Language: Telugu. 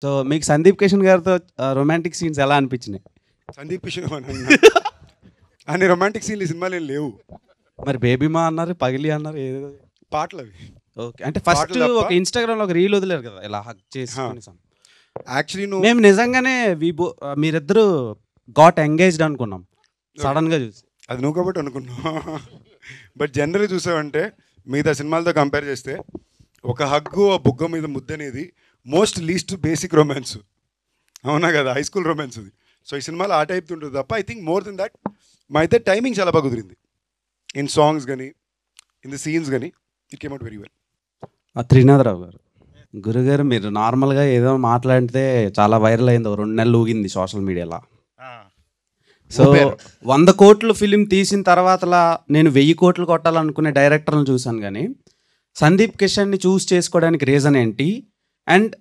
సో మీకు సందీప్ కిషన్ గారితో రొమాంటిక్ సీన్స్ ఎలా అనిపించినాయి? సందీప్ కిషన్ అన్ని రొమాంటిక్ సీన్లు ఈ సినిమాలు ఏం లేవు. మరి బేబీమా అన్నారు, పగిలి అన్నారు, ఏదో పాటలు అవి. ఓకే, అంటే ఫస్ట్ ఒక ఇన్స్టాగ్రామ్ లో ఒక రీల్ వదిలేరు కదా ఇలా హక్ చేసి. యాక్చువల్లీ మేము నిజంగానే మీరిద్దరు గాట్ ఎంగేజ్డ్ అనుకున్నాం సడన్ గా చూసి. అది నువ్వు కాబట్టి అనుకున్నావు. బట్ జనరల్గా చూసావంటే మిగతా సినిమాలతో కంపేర్ చేస్తే ఒక హగ్గు ఆ బుగ్గ మీద ముద్ద అనేది మోస్ట్ లీస్ట్ బేసిక్ రొమాన్స్. అవునా కదా, హై స్కూల్ రొమాన్స్ అది. సో ఈ సినిమాలో ఆ టైప్ ఉంటుంది తప్ప I think more than that మా అయితే టైమింగ్ చాలా బాగా కుదిరింది. ఇన్ సాంగ్స్ కానీ ఇన్ ది సీన్స్ కానీ it came out very well. Trinatha Rao గారు, గురుగారు మీరు నార్మల్గా ఏదో మాట్లాడితే చాలా వైరల్ అయింది, 2 నెలలు ఊగింది సోషల్ మీడియాలో. సో 100 కోట్లు ఫిలిం తీసిన తర్వాతలా నేను 1000 కోట్లు కొట్టాలనుకునే డైరెక్టర్లను చూశాను, కానీ సందీప్ కిషన్ని చూస్ చేసుకోవడానికి రీజన్ ఏంటి? అండ్